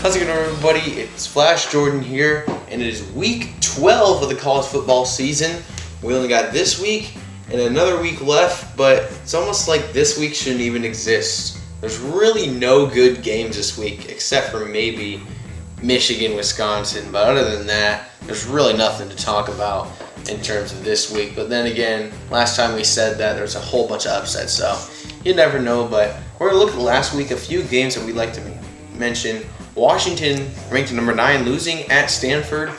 How's it going, everybody? It's Flashjordan here, and it is week 12 of the college football season. We only got this week and another week left, but it's almost like this week shouldn't even exist. There's really no good games this week, except for maybe Michigan, Wisconsin, but other than that, there's really nothing to talk about in terms of this week. But then again, last time we said that there's a whole bunch of upsets, so you never know. But we're going to look at last week, a few games that we'd like to mention. Washington ranked number 9, losing at Stanford.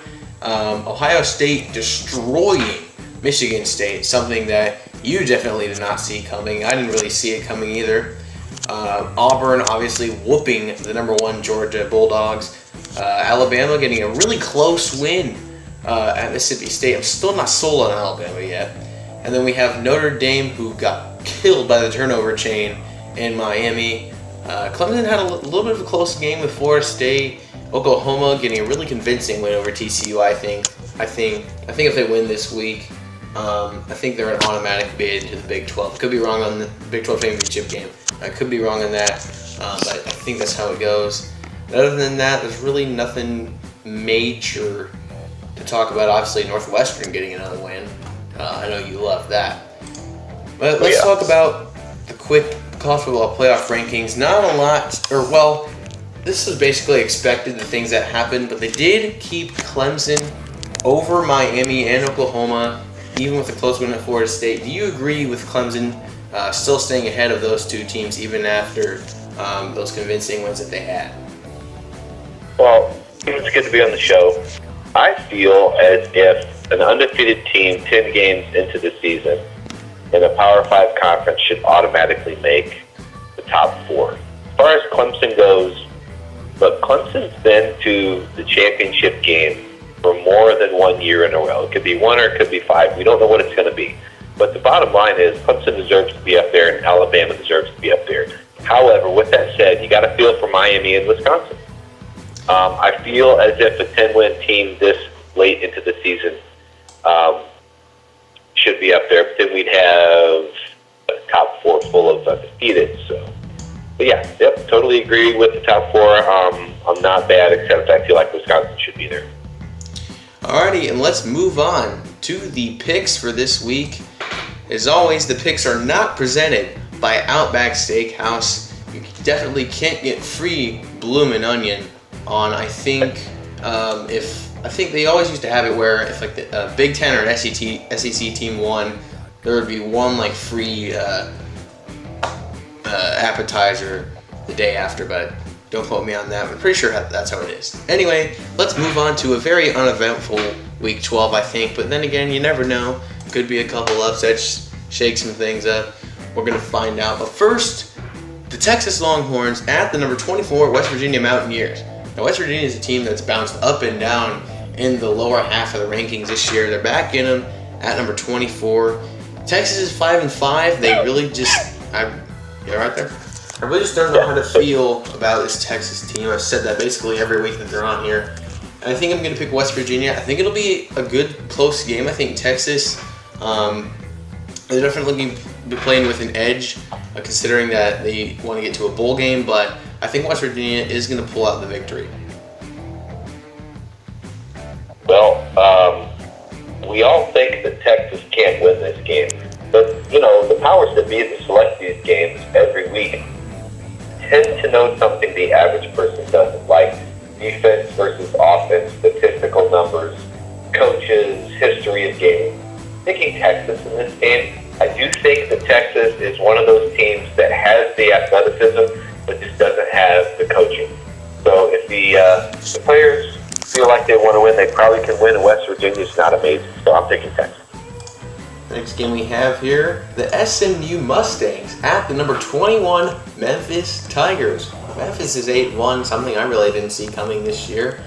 Ohio State destroying Michigan State, something that you definitely did not see coming. I didn't really see it coming either. Auburn obviously whooping the number 1 Georgia Bulldogs. Alabama getting a really close win at Mississippi State. I'm still not sold on Alabama yet. And then we have Notre Dame, who got killed by the turnover chain in Miami. Clemson had a little bit of a close game with Florida State. Oklahoma getting a really convincing win over TCU. I think if they win this week, I think they're an automatic bid to the Big 12. I could be wrong on the Big 12 championship game. I could be wrong on that, but I think that's how it goes. Other than that, there's really nothing major to talk about. Obviously, Northwestern getting another win. I know you love that. But let's talk about the quick college football playoff rankings. Not a lot, this was basically expected, the things that happened, but they did keep Clemson over Miami and Oklahoma, even with a close win at Florida State. Do you agree with Clemson still staying ahead of those two teams, even after those convincing wins that they had? Well, it's good to be on the show. I feel as if an undefeated team 10 games into the season in a Power 5 conference should automatically make the top 4. As far as Clemson goes, look, Clemson's been to the championship game for more than 1 year in a row. It could be 1 or it could be 5. We don't know what it's going to be. But the bottom line is Clemson deserves to be up there and Alabama deserves to be up there. However, with that said, you got to feel for Miami and Wisconsin. I feel as if a 10-win team this late into the season should be up there, but then we'd have a top 4 full of undefeated. But yeah, totally agree with the top 4. I'm not bad, except I feel like Wisconsin should be there. Alrighty, and let's move on to the picks for this week. As always, the picks are not presented by Outback Steakhouse. You definitely can't get free bloomin' onion on, I think they always used to have it where if like the Big Ten or an SEC team won, there would be one like free appetizer the day after, but don't quote me on that. I'm pretty sure that's how it is. Anyway, let's move on to a very uneventful week 12, I think, but then again, you never know. Could be a couple upsets, shake some things up. We're going to find out. But first, the Texas Longhorns at the number 24 West Virginia Mountaineers. Now, West Virginia is a team that's bounced up and down in the lower half of the rankings this year. They're back in them at number 24. Texas is 5-5. They really just, you right there? I really just don't know how to feel about this Texas team. I've said that basically every week that they're on here. And I think I'm going to pick West Virginia. I think it'll be a good, close game. I think Texas, they're definitely going to be playing with an edge, considering that they want to get to a bowl game, but I think West Virginia is going to pull out the victory. Well, we all think that Texas can't win this game, but, the powers that be that select these games every week tend to know something the average person doesn't, like defense versus offense, statistical numbers, coaches, history of games. Picking Texas in this game, I do think that Texas is one of those teams that has the athleticism, but just doesn't have the coaching. So if the players feel like they want to win, they probably can win, and West Virginia's not amazing. So I'm picking Texas. Next game we have here, the SMU Mustangs at the number 21 Memphis Tigers. Memphis is 8-1, something I really didn't see coming this year.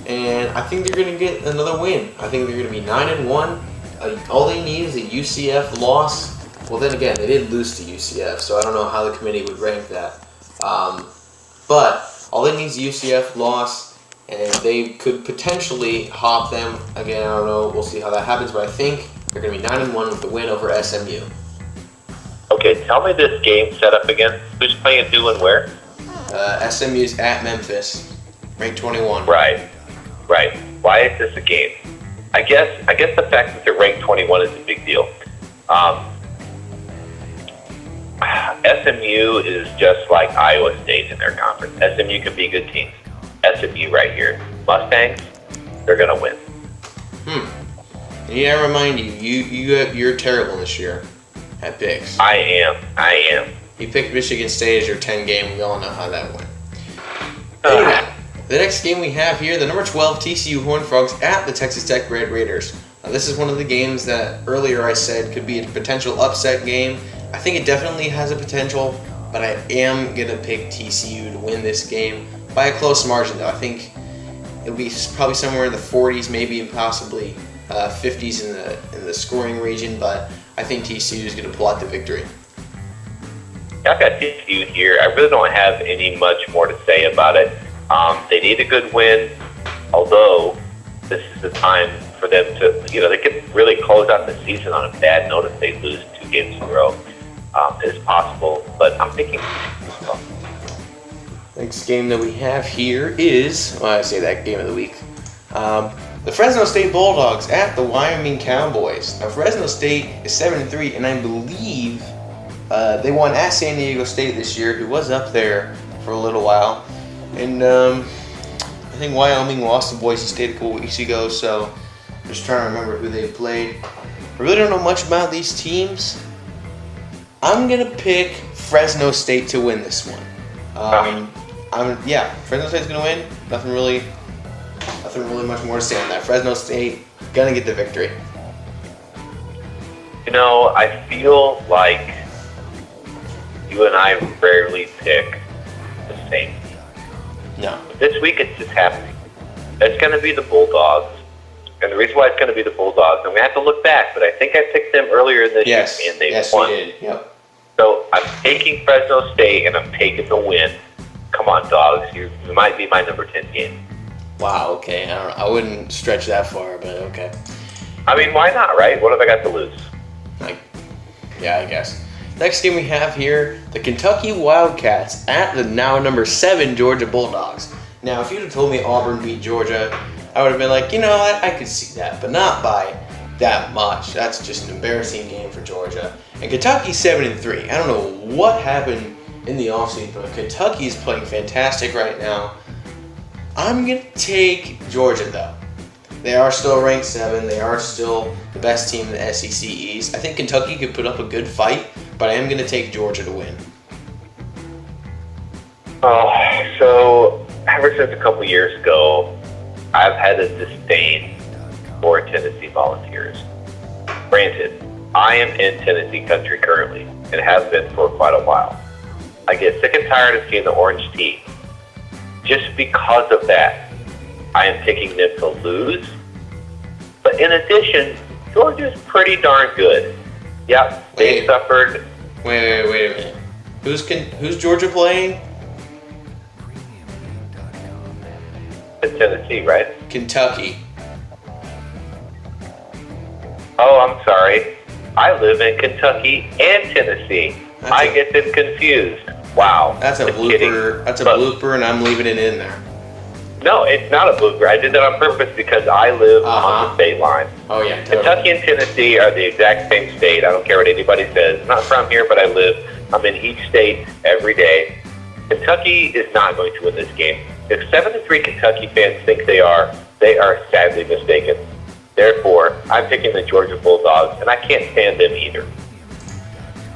And I think they're going to get another win. I think they're going to be 9-1. All they need is a UCF loss. Well, then again, they did lose to UCF, so I don't know how the committee would rank that. But all they need is a UCF loss, and they could potentially hop them. Again, I don't know. We'll see how that happens, but I think they're going to be 9-1 with the win over SMU. Okay, tell me this game setup again. Who's playing who and where? SMU's at Memphis, ranked 21. Right. Why is this a game? I guess the fact that they're ranked 21 is a big deal. SMU is just like Iowa State in their conference. SMU can be good teams. SMU right here, Mustangs, they're gonna win. Yeah, I remind you, you're terrible this year at picks. I am. You picked Michigan State as your 10 game. We all know how that went. Anyway, the next game we have here, the number 12 TCU Horned Frogs at the Texas Tech Red Raiders. This is one of the games that earlier I said could be a potential upset game. I think it definitely has a potential, but I am going to pick TCU to win this game by a close margin, though. I think it'll be probably somewhere in the 40s, maybe possibly 50s in the scoring region, but I think TCU is going to pull out the victory. I've got TCU here. I really don't have any much more to say about it. They need a good win, although this is the time for them to, they could really close out the season on a bad note if they lose 2 games in a row. It's possible, but I'm thinking TCU as well. Next game that we have here is, I say that game of the week, the Fresno State Bulldogs at the Wyoming Cowboys. Now, Fresno State is 7-3, and I believe they won at San Diego State this year, who was up there for a little while. And I think Wyoming lost to Boise State a couple weeks ago, so I'm just trying to remember who they played. I really don't know much about these teams. I'm going to pick Fresno State to win this one. Fresno State's going to win. Nothing really much more to say on that. Fresno State going to get the victory. I feel like you and I rarely pick the same team. No. This week it's just happening. It's going to be the Bulldogs. And the reason why it's going to be the Bulldogs, and we have to look back, but I think I picked them earlier this year, and they won. You did. Yep. So I'm taking Fresno State, and I'm taking the win. Come on, Dogs. You might be my number 10 game. Wow, okay. I wouldn't stretch that far, but okay. I mean, why not, right? What have I got to lose? I guess. Next game we have here, the Kentucky Wildcats at the now number 7 Georgia Bulldogs. Now, if you'd have told me Auburn beat Georgia, I would have been like, I could see that, but not by that much. That's just an embarrassing game for Georgia. And Kentucky's 7-3. I don't know what happened in the offseason, but Kentucky is playing fantastic right now. I'm going to take Georgia, though. They are still ranked 7. They are still the best team in the SEC East. I think Kentucky could put up a good fight, but I am going to take Georgia to win. So ever since a couple years ago, I've had a disdain for Tennessee Volunteers. Granted, I am in Tennessee country currently and have been for quite a while. I get sick and tired of seeing the orange tee. Just because of that, I am picking them to lose. But in addition, Georgia's pretty darn good. Yep, they suffered. Wait a minute. Who's Georgia playing? It's Tennessee, right? Kentucky. Oh, I'm sorry. I live in Kentucky and Tennessee. I get them confused. Wow. That's a blooper. That's a blooper, and I'm leaving it in there. No, it's not a blooper. I did that on purpose because I live on the state line. Oh, yeah. Totally. Kentucky and Tennessee are the exact same state. I don't care what anybody says. I'm not from here, but I live. I'm in each state every day. Kentucky is not going to win this game. If 7-3 Kentucky fans think they are sadly mistaken. Therefore, I'm picking the Georgia Bulldogs, and I can't stand them either.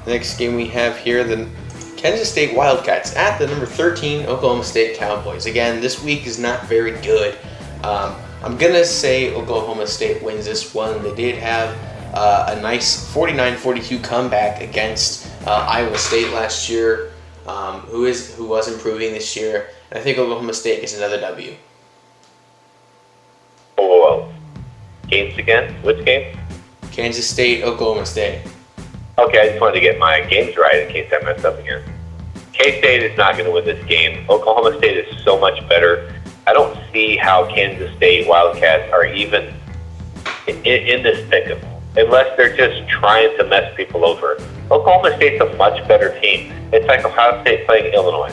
The next game we have here, the Kansas State Wildcats at the number 13 Oklahoma State Cowboys. Again, this week is not very good. I'm going to say Oklahoma State wins this one. They did have a nice 49-42 comeback against Iowa State last year, who was improving this year. And I think Oklahoma State gets another W. Oh, games again? Which game? Kansas State, Oklahoma State. Okay, I just wanted to get my games right in case I messed up again. K-State is not going to win this game. Oklahoma State is so much better. I don't see how Kansas State Wildcats are even in this pick unless they're just trying to mess people over. Oklahoma State's a much better team. It's like Ohio State playing Illinois.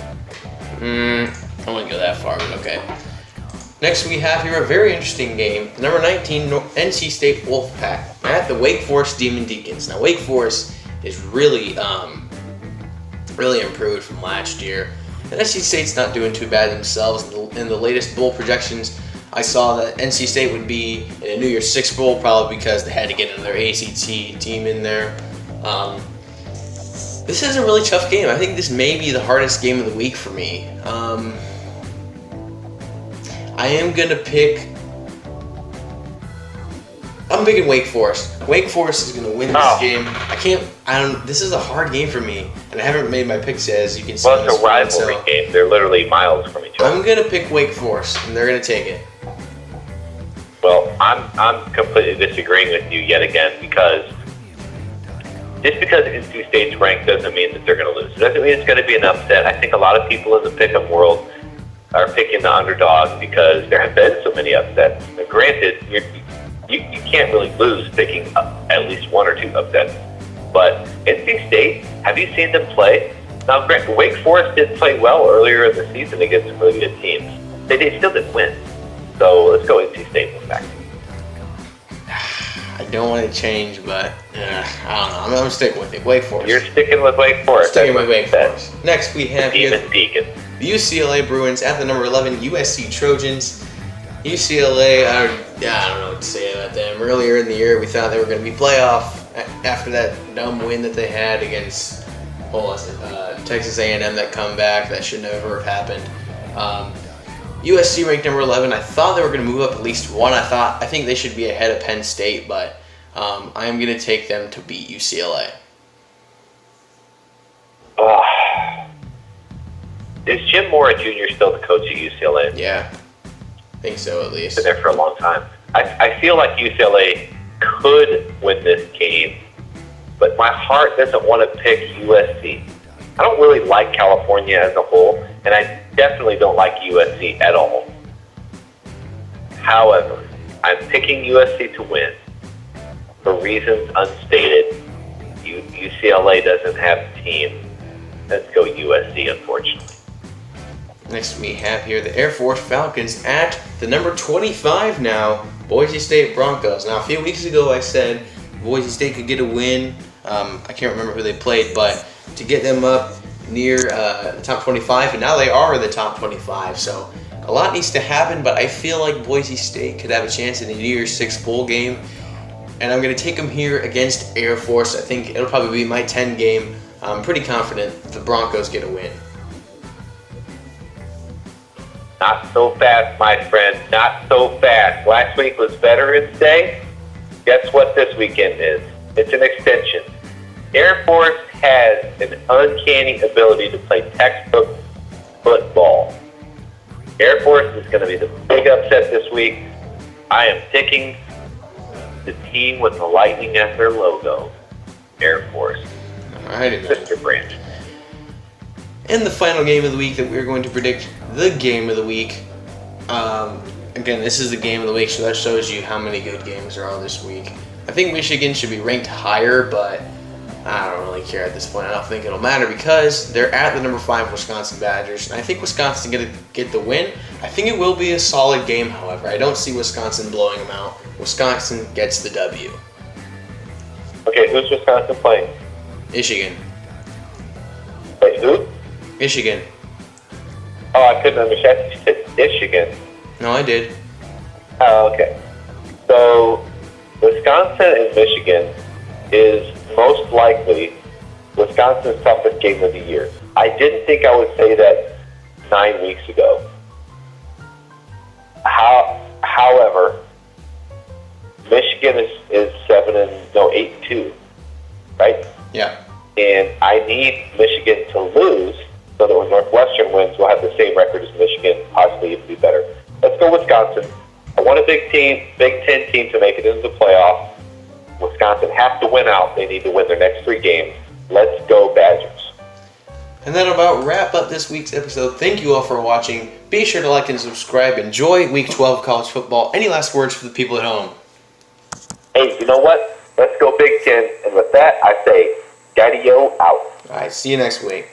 I wouldn't go that far, but okay. Next, we have here a very interesting game. Number 19, NC State Wolfpack at the Wake Forest Demon Deacons. Now, Wake Forest is really improved from last year. And NC State's not doing too bad themselves. In the latest bowl projections, I saw that NC State would be in a New Year's Six bowl, probably because they had to get another ACT team in there. This is a really tough game. I think this may be the hardest game of the week for me. I'm picking Wake Forest. Wake Forest is gonna win this game. This is a hard game for me, and I haven't made my picks yet, as you can see. Well, it's a rivalry game. They're literally miles from each other. I'm gonna pick Wake Forest, and they're gonna take it. Well, I'm completely disagreeing with you yet again, because just because NC State's ranked doesn't mean that they're going to lose. It doesn't mean it's going to be an upset. I think a lot of people in the pick'em world are picking the underdog because there have been so many upsets. Now, granted, you can't really lose picking at least one or two upsets. But NC State, have you seen them play? Now, granted, Wake Forest did play well earlier in the season against some really good teams. They still didn't win. So let's go NC State back. I don't want to change, but I don't know. I'm sticking with it. Wake Forest. You're sticking with Wake Forest. Sticking with Wake Forest. Next, we have Demon Deacon. The UCLA Bruins at the number 11 USC Trojans. UCLA, I don't know what to say about them. Earlier in the year, we thought they were going to be playoff after that dumb win that they had against Texas A&M, that comeback that should never have happened. USC ranked number 11. I thought they were going to move up at least one. I think they should be ahead of Penn State, but I am going to take them to beat UCLA. Is Jim Mora Jr. still the coach at UCLA? Yeah, I think so at least. Been there for a long time. I feel like UCLA could win this game, but my heart doesn't want to pick USC. I don't really like California as a whole, and I definitely don't like USC at all. However, I'm picking USC to win for reasons unstated. UCLA doesn't have a team. Let's go USC, unfortunately. Next we have here the Air Force Falcons at the number 25 now, Boise State Broncos. Now, a few weeks ago I said Boise State could get a win. I can't remember who they played, but to get them up near the top 25, and now they are in the top 25. So a lot needs to happen, but I feel like Boise State could have a chance in the New Year's Six bowl game, and I'm going to take them here against Air Force. I think it'll probably be my 10 game. I'm pretty confident the Broncos get a win. Not so fast, my friend. Not so fast. Last week was Veterans Day. Guess what this weekend is? It's an extension. Air Force has an uncanny ability to play textbook football. Air Force is going to be the big upset this week. I am picking the team with the lightning as their logo, Air Force. All right, Sister Branch. And the final game of the week that we're going to predict, the game of the week. Again, this is the game of the week, so that shows you how many good games are on this week. I think Michigan should be ranked higher, but I don't really care at this point. I don't think it'll matter because they're at the number 5 Wisconsin Badgers, and I think Wisconsin's going to get the win. I think it will be a solid game, however. I don't see Wisconsin blowing them out. Wisconsin gets the W. Okay, who's Wisconsin playing? Michigan. Wait, who? Michigan. Oh, I couldn't understand. You said Michigan. No, I did. Oh, okay. So, Wisconsin and Michigan is most likely Wisconsin's toughest game of the year. I didn't think I would say that 9 weeks ago. However, Michigan is 8-2, right? Yeah. And I need Michigan to lose so that when Northwestern wins, we'll have the same record as Michigan, possibly even be better. Let's go Wisconsin. I want a Big Ten team to make it into the playoff. Wisconsin has to win out. They need to win their next 3 games. Let's go Badgers. And that'll about wrap up this week's episode. Thank you all for watching. Be sure to like and subscribe. Enjoy Week 12 college football. Any last words for the people at home? Hey, you know what? Let's go Big Ten. And with that, I say, Daddy-O out. All right, see you next week.